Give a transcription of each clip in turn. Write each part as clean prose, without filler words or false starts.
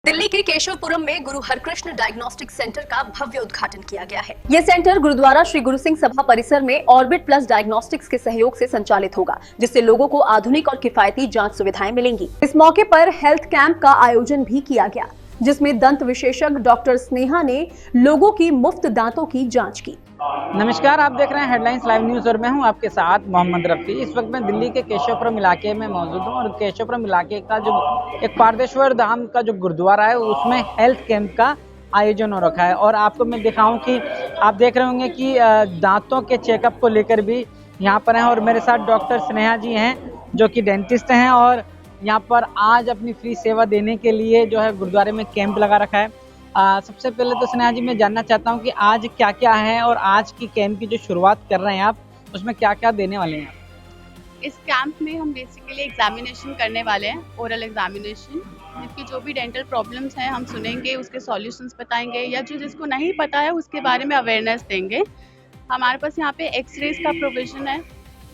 दिल्ली के केशवपुरम में गुरु Harkrishna diagnostic centre का भव्य उद्घाटन किया गया है। यह सेंटर गुरुद्वारा श्री गुरु सिंह सभा परिसर में ऑर्बिट प्लस डायग्नोस्टिक्स के सहयोग से संचालित होगा, जिससे लोगों को आधुनिक और किफायती जांच सुविधाएं मिलेंगी। इस मौके पर हेल्थ कैंप का आयोजन भी किया गया, जिसमें दंत विशेषज्ञ डॉक्टर स्नेहा ने लोगों की मुफ्त दांतों की जांच की। नमस्कार, आप देख रहे हैं हेडलाइंस लाइव न्यूज़ और मैं हूं आपके साथ मोहम्मद रफ़ी। इस वक्त मैं दिल्ली के केशवपुरम इलाके में मौजूद हूं और केशवपुरम इलाके का जो एक पारदेश्वर धाम का जो गुरुद्वारा है उसमें हेल्थ कैंप का आयोजन हो रखा है। और आपको मैं दिखाऊं कि आप देख रहे होंगे कि दांतों के चेकअप को लेकर भी यहाँ पर हैं और मेरे साथ डॉक्टर स्नेहा जी हैं जो कि डेंटिस्ट हैं और यहाँ पर आज अपनी फ्री सेवा देने के लिए जो है गुरुद्वारे में कैंप लगा रखा है। सबसे पहले तो स्नेहा जी मैं जानना चाहता हूँ कि आज क्या क्या है और आज की कैंप की जो शुरुआत कर रहे हैं आप, उसमें क्या क्या देने वाले हैं? इस कैंप में हम बेसिकली एग्जामिनेशन करने वाले हैं, ओरल एग्जामिनेशन, जिनकी जो भी डेंटल प्रॉब्लम्स हैं हम सुनेंगे, उसके सॉल्यूशंस बताएंगे या जो जिसको नहीं पता है उसके बारे में अवेयरनेस देंगे। हमारे पास यहाँ पे एक्सरेज का प्रोविज़न है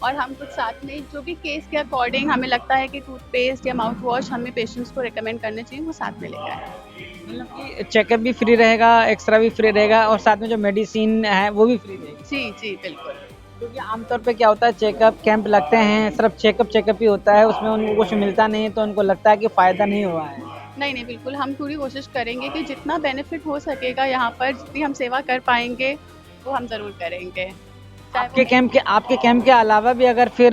और हम कुछ साथ में जो भी केस के अकॉर्डिंग हमें लगता है कि टूथपेस्ट या माउथ वॉश हमें पेशेंट्स को रिकमेंड करने चाहिए, वो साथ में लेकर आए। मतलब कि चेकअप भी फ्री रहेगा, एक्सरा भी फ्री रहेगा और साथ में जो मेडिसिन है वो भी फ्री रहेगी? जी जी बिल्कुल। क्योंकि आमतौर पे क्या होता है, चेकअप कैंप लगते हैं, सिर्फ चेकअप ही होता है, उसमें उनको कुछ मिलता नहीं है तो उनको लगता है कि फ़ायदा नहीं हुआ है। नहीं बिल्कुल, हम पूरी कोशिश करेंगे कि जितना बेनिफिट हो सकेगा यहाँ पर, जितनी हम सेवा कर पाएंगे वो हम ज़रूर करेंगे। आपके कैंप के अलावा भी अगर फिर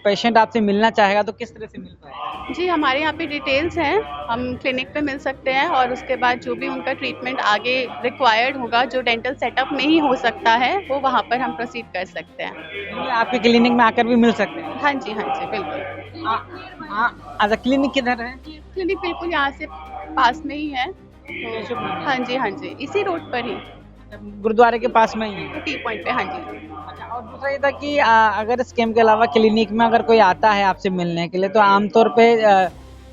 पेशेंट आपसे मिलना चाहेगा तो किस तरह से मिल पाएगा? जी, हमारे यहाँ पे डिटेल्स हैं, हम क्लिनिक पे मिल सकते हैं और उसके बाद जो भी उनका ट्रीटमेंट आगे रिक्वायर्ड होगा, जो डेंटल सेटअप में ही हो सकता है, वो वहाँ पर हम प्रोसीड कर सकते हैं। आपके क्लिनिक में आकर भी मिल सकते हैं? हाँ जी बिल्कुल। अच्छा, क्लिनिक किधर है? क्लिनिक बिल्कुल यहाँ से पास में ही है। तो हाँ जी, इसी रोड पर ही, गुरुद्वारे के पास में ही है? टी पॉइंट पे। हाँ जी। अच्छा, और दूसरा ये था कि अगर इस कैंप के अलावा क्लिनिक में अगर कोई आता है आपसे मिलने के लिए तो आमतौर पे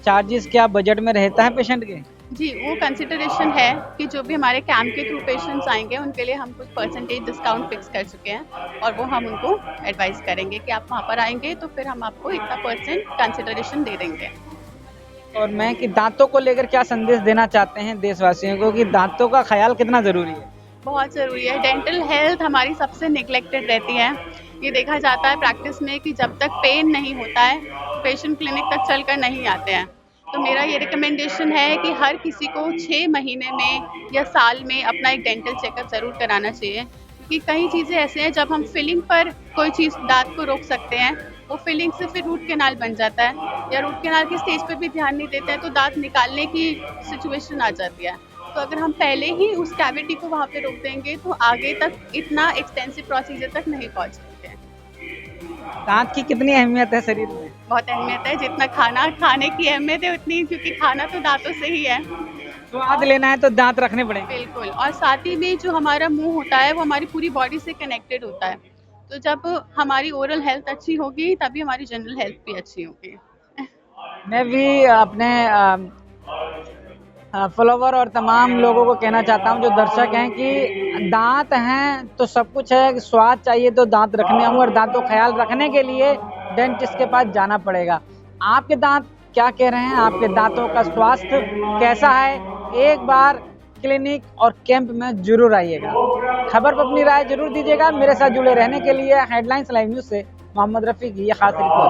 चार्जेस क्या बजट में रहता है पेशेंट के? जी, वो कंसिडरेशन है कि जो भी हमारे कैंप के थ्रू पेशेंट्स आएंगे उनके लिए हम कुछ परसेंटेज डिस्काउंट फिक्स कर चुके हैं और वो हम उनको एडवाइस करेंगे कि आप वहाँ पर आएंगे तो फिर हम आपको इतना % कंसिडरेशन दे देंगे। और मैं कि दांतों को लेकर क्या संदेश देना चाहते हैं देशवासियों को कि दांतों का ख्याल कितना ज़रूरी है? बहुत ज़रूरी है। डेंटल हेल्थ हमारी सबसे निगलेक्टेड रहती है। ये देखा जाता है प्रैक्टिस में कि जब तक पेन नहीं होता है पेशेंट क्लिनिक तक चलकर नहीं आते हैं। तो मेरा ये रिकमेंडेशन है कि हर किसी को 6 महीने में या साल में अपना एक डेंटल चेकअप ज़रूर कराना चाहिए, क्योंकि कई चीज़ें ऐसे हैं जब हम फिलिंग पर कोई चीज़ दांत को रोक सकते हैं, वो फिलिंग से फिर रूट कैनाल बन जाता है या रूट कैनाल की स्टेज पर भी ध्यान नहीं देते हैं तो दांत निकालने की सिचुएशन आ जाती है। तो अगर हम पहले ही उस कैविटी को वहाँ पे रोक देंगे तो आगे तक इतना एक्सटेंसिव प्रोसीजर तक नहीं पहुँच सकते हैं। दांत की कितनी अहमियत है शरीर में? बहुत अहमियत है, जितना खाना खाने की अहमियत है उतनी, क्योंकि खाना तो दांतों से ही है। स्वाद लेना है तो दांत रखने पड़ेंगे। बिल्कुल, और साथ ही में जो हमारा मुंह होता है वो हमारी पूरी बॉडी से कनेक्टेड होता है, तो जब हमारी ओरल हेल्थ अच्छी होगी तभी हमारी जनरल हेल्थ भी अच्छी होगी। मैं भी अपने फॉलोवर और तमाम लोगों को कहना चाहता हूं जो दर्शक हैं कि दांत हैं तो सब कुछ है, स्वाद चाहिए तो दांत रखने होंगे और दांतों ख्याल रखने के लिए डेंटिस्ट के पास जाना पड़ेगा। आपके दांत क्या कह रहे हैं, आपके दांतों का स्वास्थ्य कैसा है, एक बार क्लिनिक और कैंप में जरूर आइएगा। खबर पर अपनी राय जरूर दीजिएगा। मेरे साथ जुड़े रहने के लिए हेडलाइंस लाइव न्यूज़ से मोहम्मद रफ़ी की ये खास रिपोर्ट।